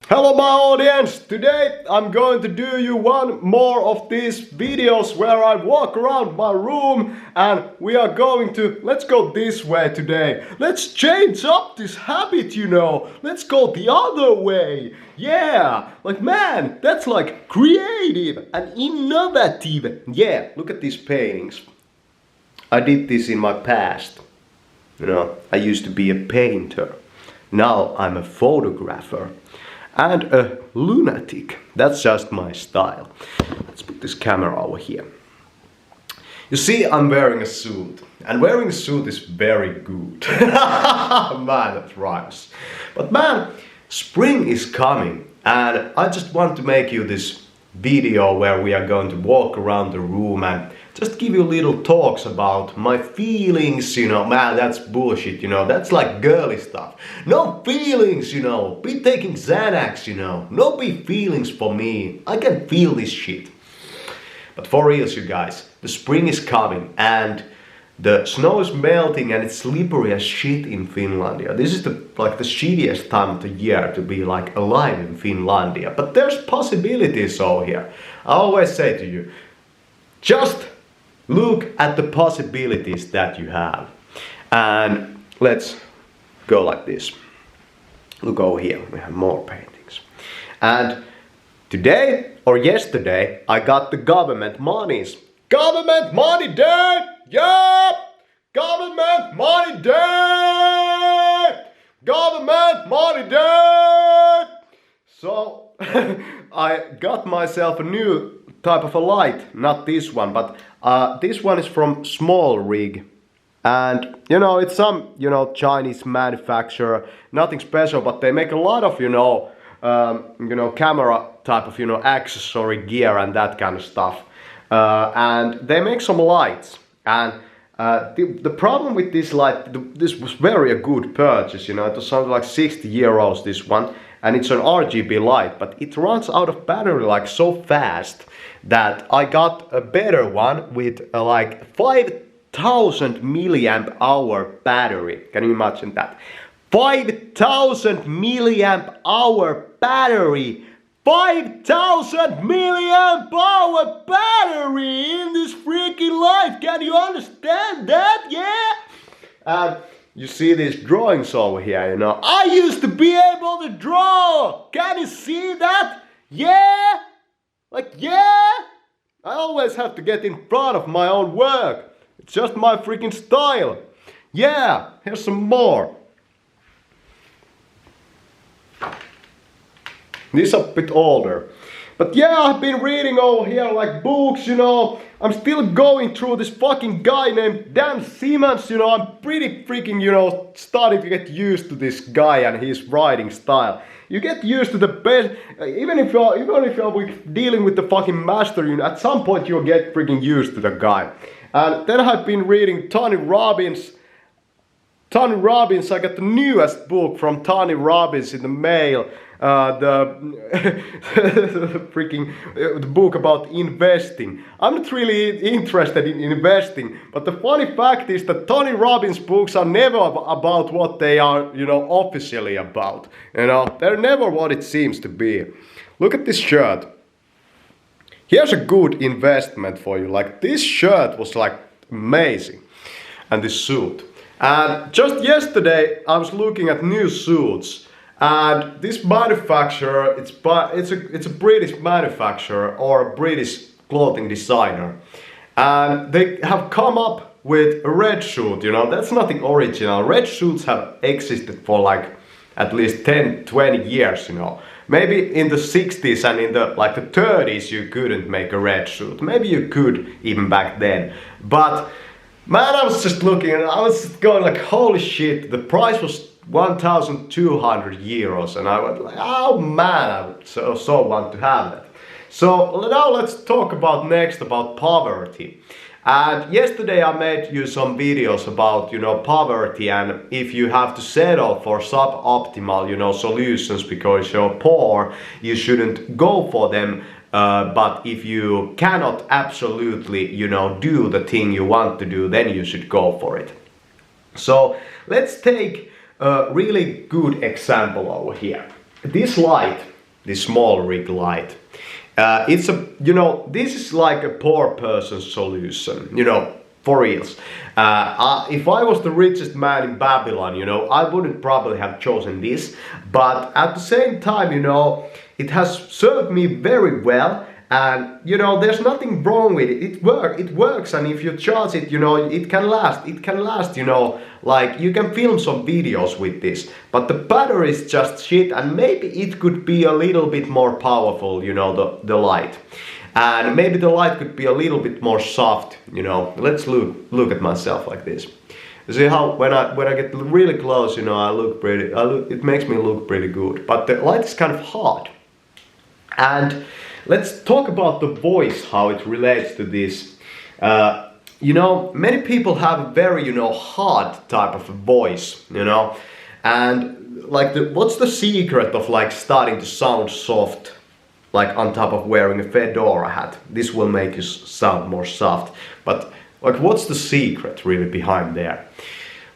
Hello my audience! Today I'm going to do you one more of these videos where I walk around my room and we are going to, let's go this way today. Let's change up this habit, Let's go the other way. Yeah, like man, that's like creative and innovative. Yeah, look at these paintings. I did this in my past. I used to be a painter. Now I'm a photographer. And a lunatic. That's just my style. Let's put this camera over here. You see, I'm wearing a suit. And wearing a suit is very good. Man, that rhymes. But man, spring is coming. And I just want to make you this video where we are going to walk around the room and just give you little talks about my feelings, man, that's bullshit, that's like girly stuff. No feelings, be taking Xanax, no big feelings for me. I can feel this shit. But for reals, you guys, the spring is coming and the snow is melting and it's slippery as shit in Finlandia. This is the shittiest time of the year to be like alive in Finlandia. But there's possibilities over here. I always say to you, just look at the possibilities that you have. And let's go like this. Look over here, we have more paintings. And today or yesterday I got the government monies. Government money day! Yeah! Government money day! Government money day! So I got myself a new type of a light, not this one, but this one is from Small Rig. And it's some Chinese manufacturer, nothing special, but they make a lot of camera type of accessory gear and that kind of stuff. And they make some lights. And the problem with this light, this was very a good purchase, it was something like 60 euros this one, and it's an RGB light, but it runs out of battery like so fast that I got a better one with like 5000 milliamp hour battery. Can you imagine that? 5000 milliamp hour battery! 5000 milliamp hour battery in this freaking light! Can you understand that? Yeah? You see these drawings over here, I used to be able to draw! Can you see that? Yeah? Yeah? I always have to get in front of my own work. It's just my freaking style. Yeah, here's some more. These are a bit older. But yeah, I've been reading over here like books, I'm still going through this fucking guy named Dan Simmons, I'm pretty freaking, starting to get used to this guy and his writing style. You get used to the best, even if you're dealing with the fucking master, at some point you'll get freaking used to the guy. And then I've been reading Tony Robbins. I got the newest book from Tony Robbins in the mail. The book about investing. I'm not really interested in investing, but the funny fact is that Tony Robbins books are never about what they are, officially about. They're never what it seems to be. Look at this shirt. Here's a good investment for you. Like this shirt was like amazing, and this suit. And just yesterday I was looking at new suits. And this manufacturer, it's a British manufacturer or a British clothing designer. And they have come up with a red suit, that's nothing original. Red suits have existed for like at least 10-20 years, Maybe in the 60s and in the 30s you couldn't make a red suit. Maybe you could even back then. But man, I was just looking and I was just going like, holy shit, the price was 1,200 euros, and I was like, oh man, I would so want to have that. So now let's talk about poverty. And yesterday I made you some videos about, poverty, and if you have to settle for suboptimal, solutions because you're poor, you shouldn't go for them. But if you cannot absolutely, do the thing you want to do, then you should go for it. So let's take a really good example over here. This light, this small rig light. It's a, this is like a poor person's solution, for reals. If I was the richest man in Babylon, I wouldn't probably have chosen this, but at the same time, it has served me very well, and there's nothing wrong with it. It works, and if you charge it, it can last. Like you can film some videos with this, but the battery is just shit, and maybe it could be a little bit more powerful, the light. And maybe the light could be a little bit more soft, Let's look at myself like this. You see how when I get really close, it makes me look pretty good. But the light is kind of hard. And let's talk about the voice, how it relates to this. Many people have a very, hard type of a voice, and like what's the secret of like starting to sound soft? Like on top of wearing a fedora hat. This will make you sound more soft. But like what's the secret really behind there?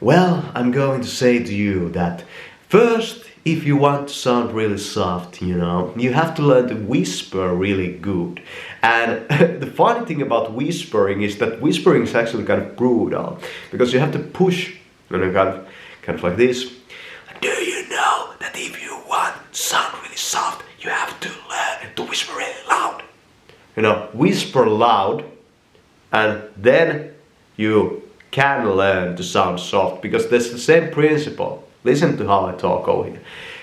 Well, I'm going to say to you that first, if you want to sound really soft, you have to learn to whisper really good. And the funny thing about whispering is that whispering is actually kind of brutal. Because you have to push, kind of like this. Do you know that if you want to sound really soft, you have to learn to whisper really loud? Whisper loud, and then you can learn to sound soft, because there's the same principle. Listen to how I talk over here.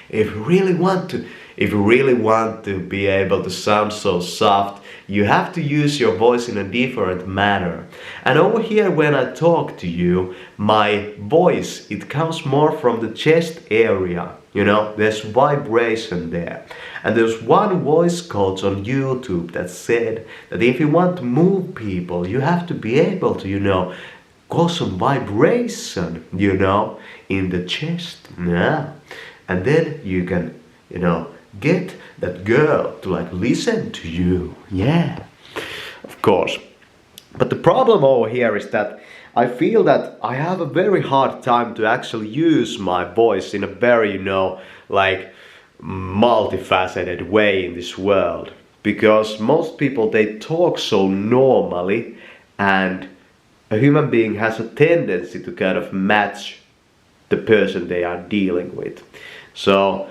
If you really want to be able to sound so soft, you have to use your voice in a different manner. And over here when I talk to you, my voice, it comes more from the chest area. There's vibration there. And there's one voice coach on YouTube that said that if you want to move people, you have to be able to, cause some vibration, in the chest. Yeah. And then you can, get that girl to like listen to you. Yeah, of course. But the problem over here is that I feel that I have a very hard time to actually use my voice in a very, like multifaceted way in this world. Because most people, they talk so normally, and a human being has a tendency to kind of match the person they are dealing with. So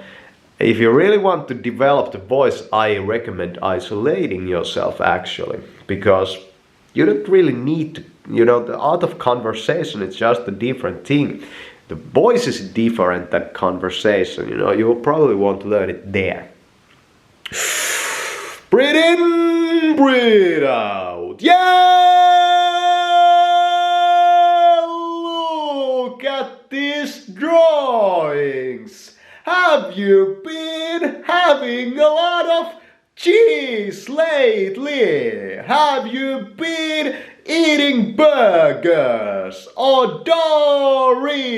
if you really want to develop the voice, I recommend isolating yourself actually, because you don't really need to, the art of conversation is just a different thing. The voice is different than conversation, you will probably want to learn it there. Breathe in, breathe out. Yeah! Look at these drawings. Have you been having a lot of cheese lately? Have you been eating burgers or Doritos?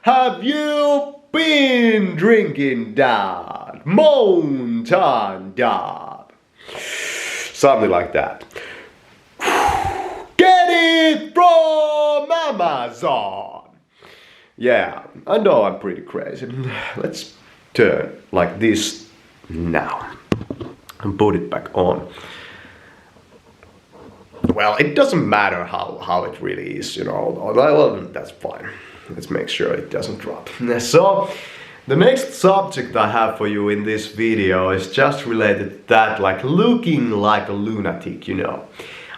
Have you been drinking that Mountain Dew? Something like that. Get it from Amazon. Yeah, I know I'm pretty crazy. Let's turn like this now and put it back on. Well, it doesn't matter how it really is, well, that's fine. Let's make sure it doesn't drop. So, the next subject I have for you in this video is just related to that, like looking like a lunatic,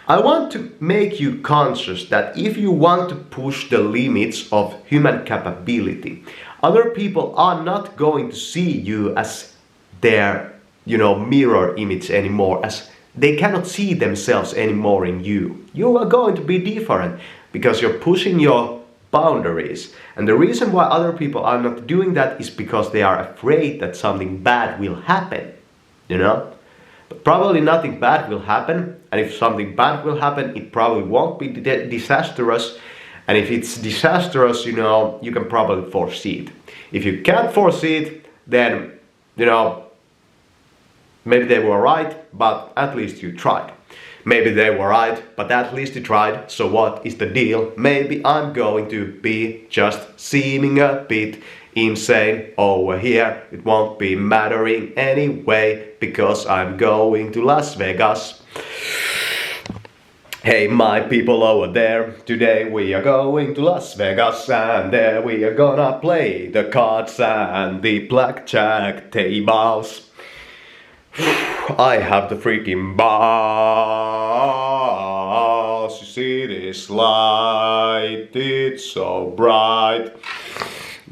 I want to make you conscious that if you want to push the limits of human capability, other people are not going to see you as their, mirror image anymore, as they cannot see themselves anymore in you. You are going to be different because you're pushing your boundaries. And the reason why other people are not doing that is because they are afraid that something bad will happen, But probably nothing bad will happen, and if something bad will happen, it probably won't be disastrous. And if it's disastrous, you can probably foresee it. If you can't foresee it, then, maybe they were right, but at least you tried. Maybe they were right, but at least you tried. So what is the deal? Maybe I'm going to be just seeming a bit insane over here. It won't be mattering anyway, because I'm going to Las Vegas. Hey my people over there, today we are going to Las Vegas, and there we are gonna play the cards and the blackjack tables. I have the freaking balls. You see this light, it's so bright.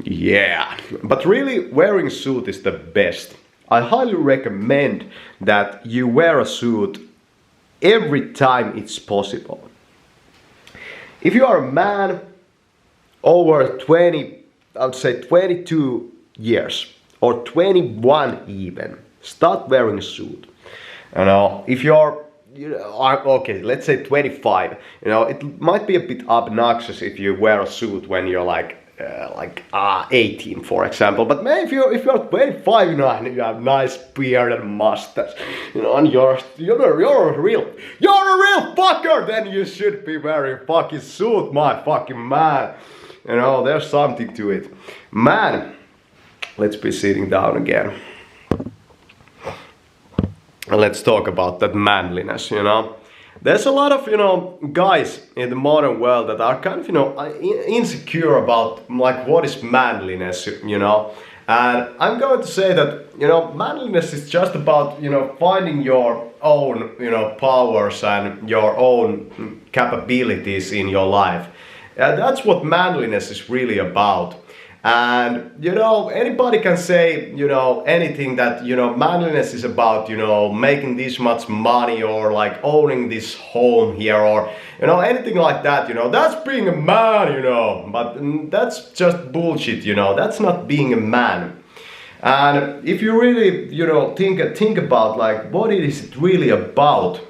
Yeah, but really wearing a suit is the best. I highly recommend that you wear a suit every time it's possible. If you are a man over 20, I would say 22 years or 21 even, start wearing a suit. You know, if you're, okay, let's say 25, you know, it might be a bit obnoxious if you wear a suit when you're like 18, for example. But man, if you're 25, you know, and you have nice beard and mustache, you know, and you're a real fucker, then you should be wearing a fucking suit, my fucking man. You know, there's something to it, man. Let's be sitting down again. Let's talk about that manliness, you know. There's a lot of, you know, guys in the modern world that are kind of, you know, insecure about like what is manliness, you know. And I'm going to say that, you know, manliness is just about, you know, finding your own, you know, powers and your own capabilities in your life. That's what manliness is really about. And, you know, anybody can say, you know, anything that, you know, manliness is about, you know, making this much money or like owning this home here or, you know, anything like that, you know, that's being a man, you know, but that's just bullshit, you know, that's not being a man. And if you really, you know, think about like what it is really about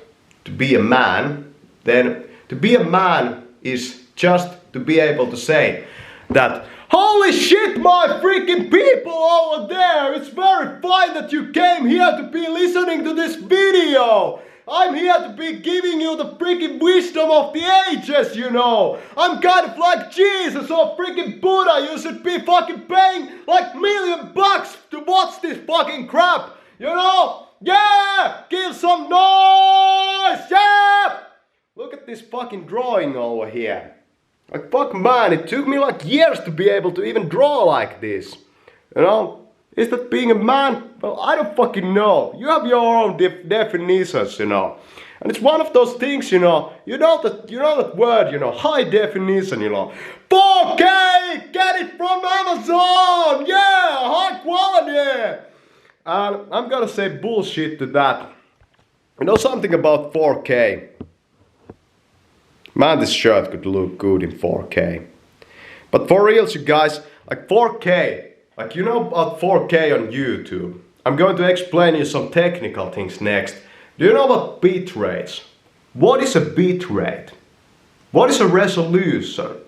to be a man, then to be a man is just to be able to say that, holy shit, my freaking people over there! It's very fine that you came here to be listening to this video! I'm here to be giving you the freaking wisdom of the ages, you know! I'm kind of like Jesus or freaking Buddha! You should be fucking paying like $1 million to watch this fucking crap! You know? Yeah! Give some noise! Yeah! Look at this fucking drawing over here. Like, fuck man, it took me like years to be able to even draw like this. You know? Is that being a man? Well, I don't fucking know. You have your own definitions, you know. And it's one of those things, you know that word, you know, high definition, you know. 4K! Get it from Amazon! Yeah! High quality! And I'm gonna say bullshit to that. You know something about 4K? Man, this shirt could look good in 4K. But for reals, you guys, like 4K, like you know about 4K on YouTube. I'm going to explain you some technical things next. Do you know about bit rates? What is a bit rate? What is a resolution?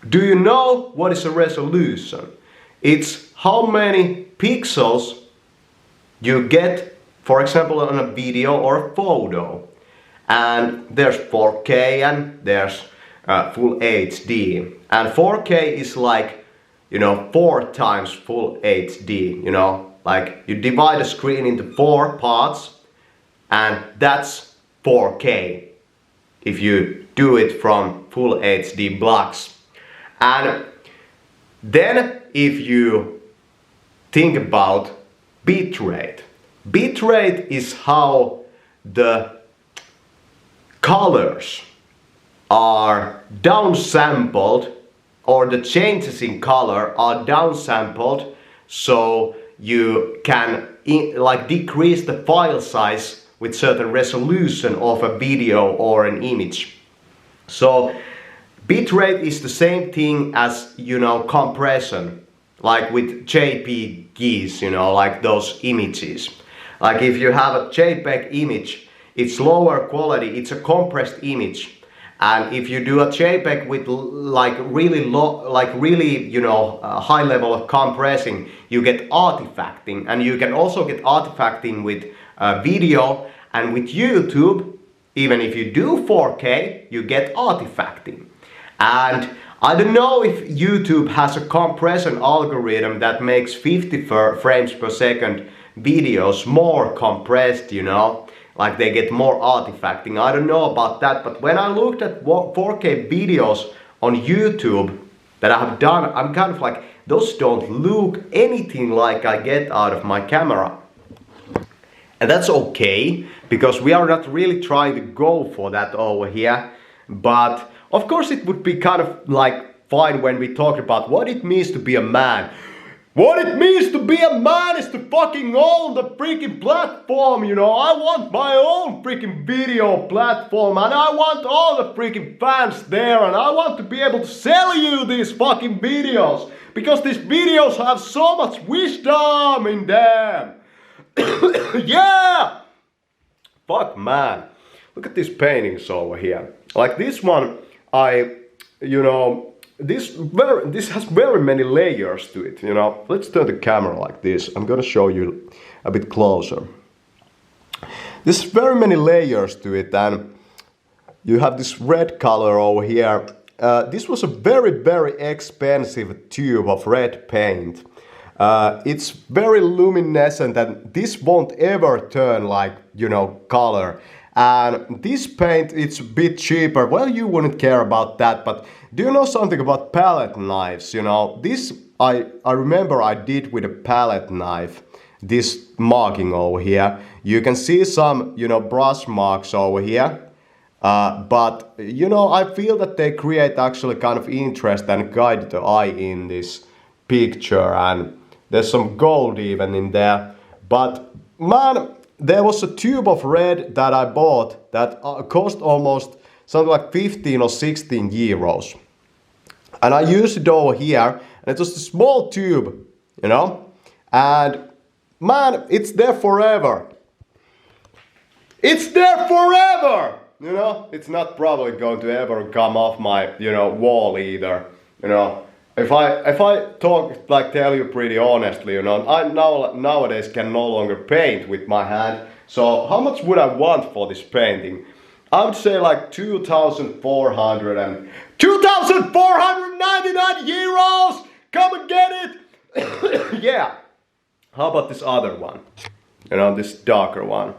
Do you know what is a resolution? It's how many pixels you get, for example, on a video or a photo. And there's 4K and there's full HD. And 4K is like, you know, 4 times full HD, you know. Like you divide the screen into 4 parts and that's 4K if you do it from full HD blocks. And then if you think about bitrate. Bitrate is how the colors are downsampled, or the changes in color are downsampled, so you can like decrease the file size with certain resolution of a video or an image. So bitrate is the same thing as, you know, compression, like with JPEGs, you know, like those images. Like if you have a JPEG image, it's lower quality, it's a compressed image. And if you do a JPEG with like really low, like really, you know, high level of compressing, you get artifacting. And you can also get artifacting with video, and with YouTube, even if you do 4K, you get artifacting. And I don't know if YouTube has a compression algorithm that makes 50 frames per second videos more compressed, you know, like they get more artifacting. I don't know about that, but when I looked at 4K videos on YouTube that I have done, I'm kind of like, those don't look anything like I get out of my camera. And that's okay, because we are not really trying to go for that over here. But of course it would be kind of like fine when we talk about what it means to be a man. What it means to be a man is to fucking own the freaking platform, you know. I want my own freaking video platform, and I want all the freaking fans there, and I want to be able to sell you these fucking videos, because these videos have so much wisdom in them. Yeah! Fuck man. Look at these paintings over here. Like this one, this has very many layers to it, you know. Let's turn the camera like this. I'm gonna show you a bit closer. There's very many layers to it, and you have this red color over here. This was a very, very expensive tube of red paint. It's very luminescent, and this won't ever turn like, you know, color. And this paint, it's a bit cheaper. Well, you wouldn't care about that, but do you know something about palette knives? You know, this I remember I did with a palette knife, this marking over here. You can see some, you know, brush marks over here. But, you know, I feel that they create actually kind of interest and guide the eye in this picture. And there's some gold even in there. But, man, there was a tube of red that I bought that cost almost something like 15 or 16 euros. And I used it over here, and it was a small tube, you know. And, man, it's there forever. It's there forever! You know, it's not probably going to ever come off my, you know, wall either. You know, if I talk, like, tell you pretty honestly, you know, I nowadays can no longer paint with my hand. So how much would I want for this painting? I would say like 2,499 euros! Come and get it! Yeah. How about this other one? You know, this darker one.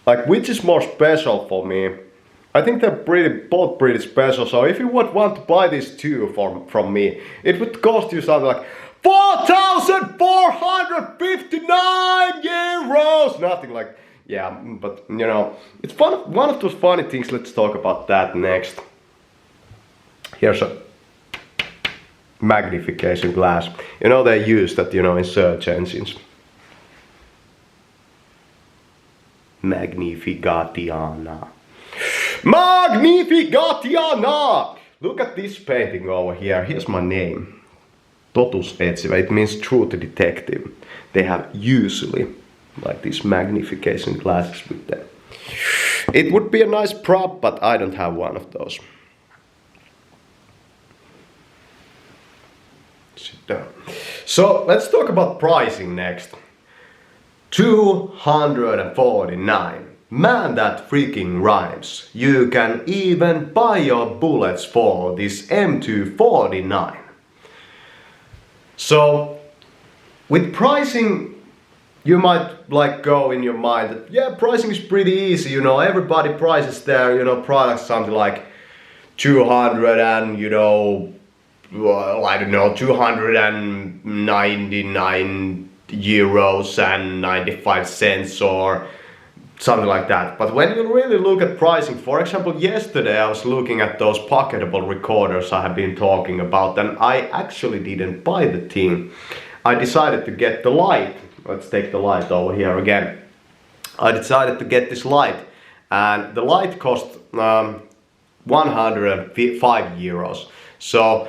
Like, which is more special for me? I think they're both pretty special. So if you would want to buy these two from me, it would cost you something like 4,459 euros! Nothing like, yeah, but you know, it's one of those funny things. Let's talk about that next. Here's a magnification glass. You know, they use that, you know, in search engines. Magnificatiana. Magnificatiana! Look at this painting over here. Here's my name. Totusetsivä. It means truth detective. They have usually like these magnification glasses with them. It would be a nice prop, but I don't have one of those. Sit down. So let's talk about pricing next. 249. Man, that freaking rhymes. You can even buy your bullets for this M249. So, with pricing, you might like go in your mind that, yeah, pricing is pretty easy, you know, everybody prices their, you know, products something like 200 and, you know, well, I don't know, 299 euros and 95 cents or something like that. But when you really look at pricing, for example, yesterday I was looking at those pocketable recorders I have been talking about, and I actually didn't buy the thing. I decided to get the light. Let's take the light over here again. I decided to get this light, and the light cost 105 euros. So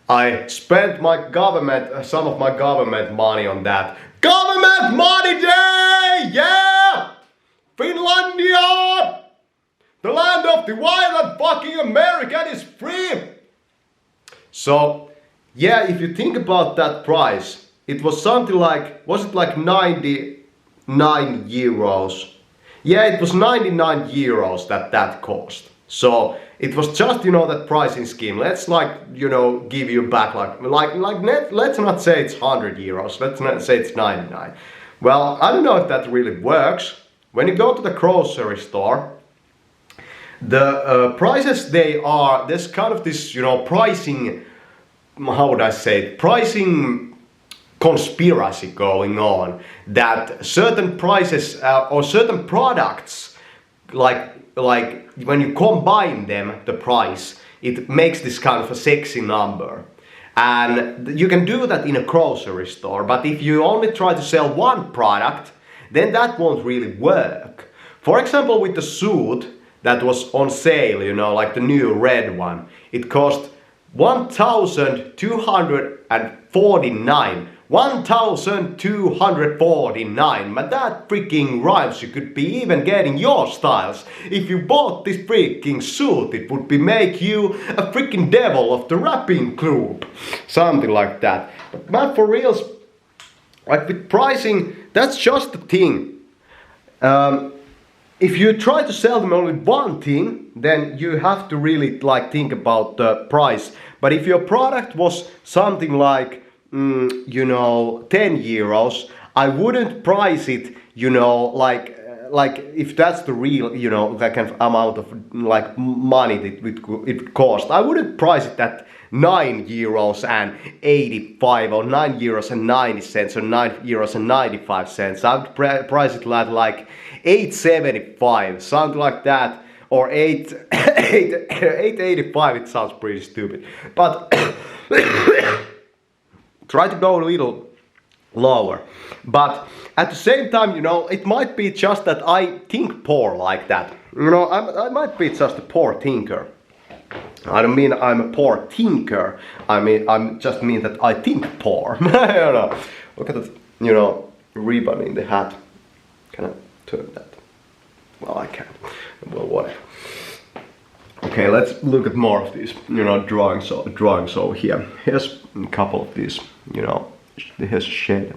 I spent some of my government money on that. Government money day! Yeah! Finlandia! The land of the wild and fucking American is free! So, yeah, if you think about that price, it was something like, was it like 99 euros? Yeah, it was 99 euros that cost. So, it was just, you know, that pricing scheme. Let's like, you know, give you back let's not say it's 100 euros. Let's not say it's 99. Well, I don't know if that really works. When you go to the grocery store, the prices there's kind of this, you know, pricing, how would I say it, pricing conspiracy going on, that certain prices or certain products, like when you combine them, the price, it makes this kind of a sexy number. And you can do that in a grocery store, but if you only try to sell one product, then that won't really work. For example, with the suit that was on sale, you know, like the new red one, it cost 1,249. 1,249, but that freaking rhymes. You could be even getting your styles. If you bought this freaking suit, it would be make you a freaking devil of the rapping group. Something like that. But man, for reals, like with pricing, that's just the thing. If you try to sell them only one thing, then you have to really like think about the price. But if your product was something like, you know, 10 euros, I wouldn't price it, you know, like if that's the real, you know, that kind of amount of like money that it cost, I wouldn't price it at 9 euros and 85 or 9 euros and 90 cents or 9 euros and 95 cents. I would price it at like 8.75, something like that, or 8.85. It sounds pretty stupid, but try to go a little lower. But at the same time, you know, it might be just that I think poor like that. You know, I might be just a poor thinker. I don't mean I'm a poor thinker. I just mean that I think poor. I don't know. Look at that, you know, ribbon in the hat. Can I turn that? Well, I can't. Well, whatever. Okay, let's look at more of these, you know, drawings over here. Here's a couple of these, you know, here's a shed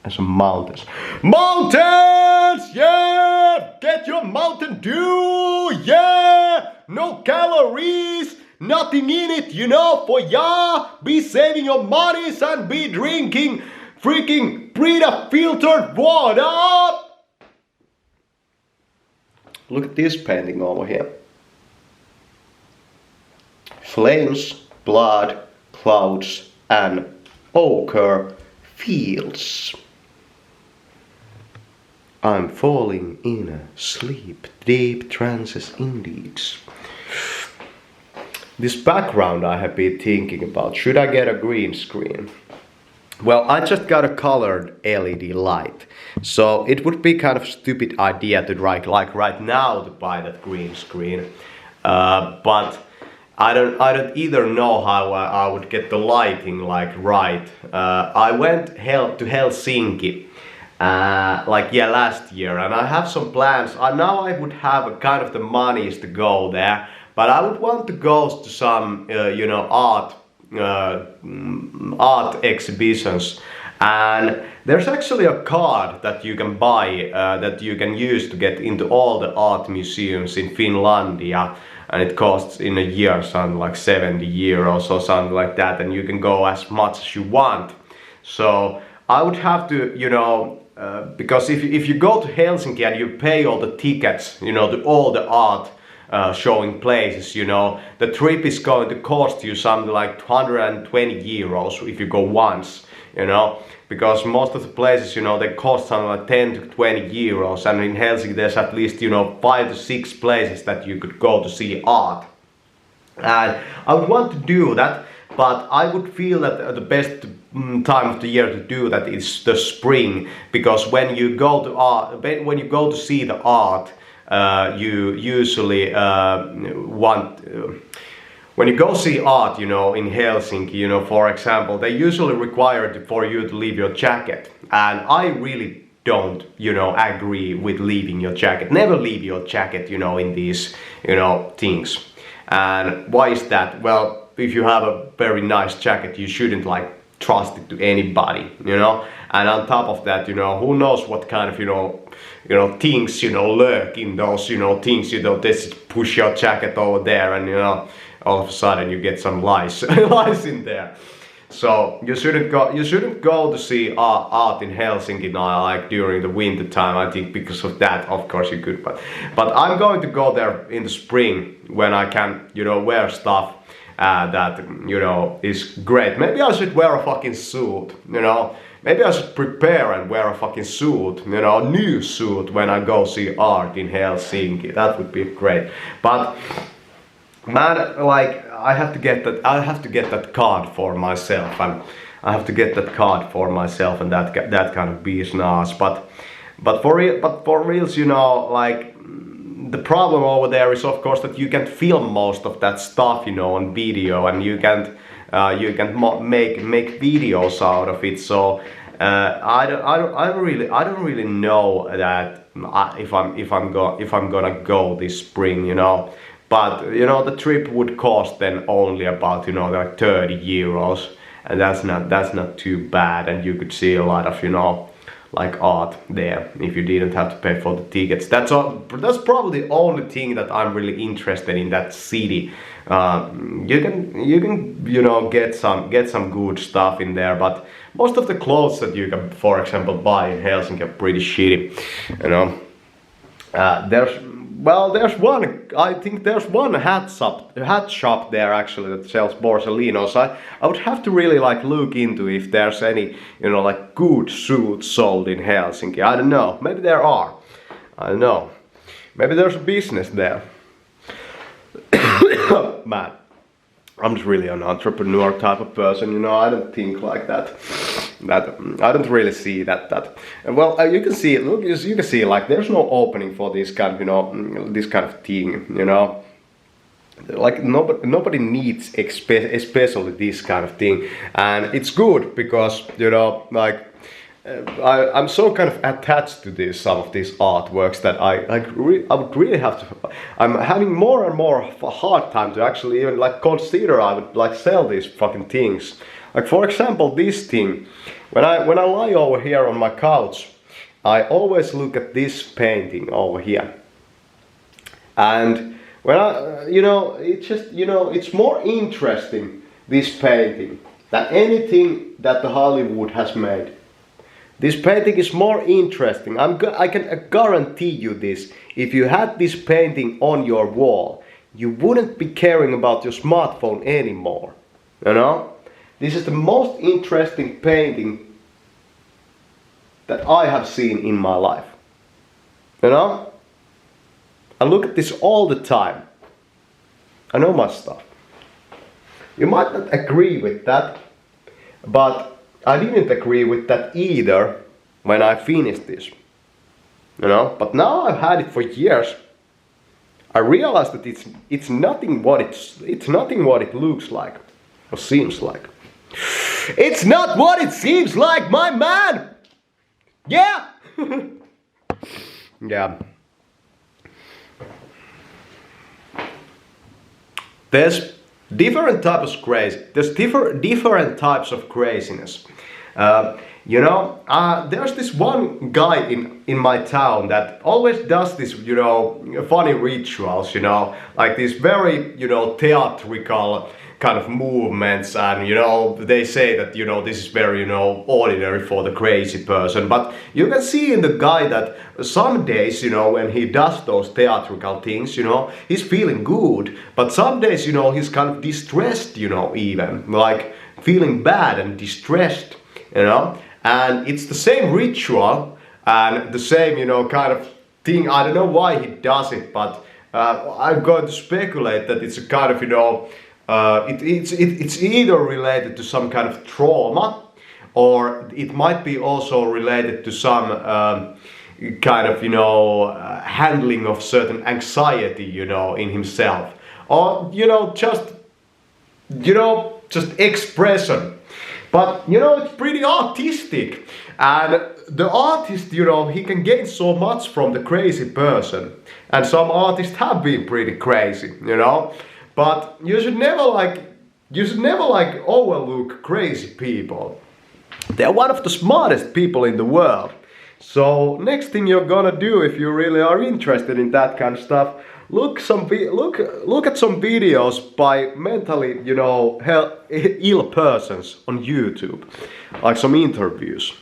and some mountains. Mountains! Yeah! Get your Mountain Dew! Yeah! No calories, nothing in it, you know, for ya! Be saving your monies and be drinking freaking Brita filtered water! Look at this painting over here. Flames, blood, clouds, and ochre fields. I'm falling in a sleep, deep trances indeed. This background I have been thinking about, should I get a green screen? Well, I just got a colored LED light, so it would be kind of a stupid idea to like right now to buy that green screen, but I don't either know how I would get the lighting like right. I went to Helsinki last year, and I have some plans. Now I would have a kind of the monies to go there, but I would want to go to some you know, art exhibitions. And there's actually a card that you can buy that you can use to get into all the art museums in Finlandia. And it costs in a year something like 70 euros or something like that, and you can go as much as you want. So I would have to, you know, because if you go to Helsinki and you pay all the tickets, you know, to all the art showing places, you know, the trip is going to cost you something like 120 euros if you go once, you know, because most of the places, you know, they cost something like 10 to 20 euros, and in Helsinki there's at least, you know, 5 to 6 places that you could go to see art. And I would want to do that, but I would feel that the best time of the year to do that is the spring, because when you go to art, when you go to see the art, you usually when you go see art, you know, in Helsinki, you know, for example, they usually require for you to leave your jacket, and I really don't, you know, agree with leaving your jacket. Never leave your jacket, you know, in these, you know, things. And why is that? Well, if you have a very nice jacket, you shouldn't like trust it to anybody, you know. And on top of that, you know, who knows what kind of, you know, things, you know, lurk in those, you know, things, you know, just push your jacket over there and, you know, all of a sudden you get some lice, lice in there. So you shouldn't go to see art in Helsinki now, like during the winter time. I think because of that, of course you could, but I'm going to go there in the spring when I can, you know, wear stuff that, you know, is great. Maybe I should wear a fucking suit, you know. Maybe I should prepare and wear a fucking suit, you know, a new suit when I go see art in Helsinki. That would be great. But man, like, I have to get that card for myself, and I have to get that card for myself, and that kind of business. But for reals, you know, like, the problem over there is of course that you can't film most of that stuff, you know, on video, and you can't make videos out of it. So I don't really know that if I'm gonna go this spring, you know. But you know, the trip would cost then only about, you know, like 30 euros, and that's not too bad, and you could see a lot of, you know, like art there if you didn't have to pay for the tickets. That's probably the only thing that I'm really interested in that city. You can you know, get some good stuff in there, but most of the clothes that you can, for example, buy in Helsinki are pretty shitty, you know. I think there's one hat shop there actually that sells Borsallinos. I would have to really like look into if there's any, you know, like good suits sold in Helsinki. I don't know. Maybe there are. I don't know. Maybe there's a business there. Man, I'm just really an entrepreneur type of person, you know. I don't think like that. I don't really see that. Well, you can see, look, you can see, like, there's no opening for this kind of, you know, this kind of thing, you know. Like, nobody needs especially this kind of thing, and it's good because, you know, like, I'm so kind of attached to some of these artworks that I would really have to. I'm having more and more of a hard time to actually even like consider I would like sell these fucking things. Like, for example, this thing. When I lie over here on my couch, I always look at this painting over here. And when you know, it's just, you know, it's more interesting, this painting, than anything that the Hollywood has made. This painting is more interesting. I can guarantee you this. If you had this painting on your wall, you wouldn't be caring about your smartphone anymore. You know? This is the most interesting painting that I have seen in my life. You know? I look at this all the time. I know my stuff. You might not agree with that, but I didn't agree with that either when I finished this. You know? But now I've had it for years. I realized that it's nothing what it looks like or seems like. It's not what it seems like, my man! Yeah! Yeah. There's different types of crazy. There's different types of craziness. You know, there's this one guy in my town that always does this, you know, funny rituals, you know, like these very, you know, theatrical kind of movements, and you know, they say that, you know, this is very, you know, ordinary for the crazy person, but you can see in the guy that some days, you know, when he does those theatrical things, you know, he's feeling good, but some days, you know, he's kind of distressed, you know, even like feeling bad and distressed, you know, and it's the same ritual and the same, you know, kind of thing. I don't know why he does it, but I'm going to speculate that it's a kind of, you know, it's either related to some kind of trauma, or it might be also related to some kind of, you know, handling of certain anxiety, you know, in himself, or, you know, just expression. But, you know, it's pretty artistic, and the artist, you know, he can gain so much from the crazy person, and some artists have been pretty crazy, you know. But you should never, like, you should never like overlook crazy people. They're one of the smartest people in the world. So next thing you're gonna do, if you really are interested in that kind of stuff, look at some videos by mentally, ill persons on YouTube, like some interviews.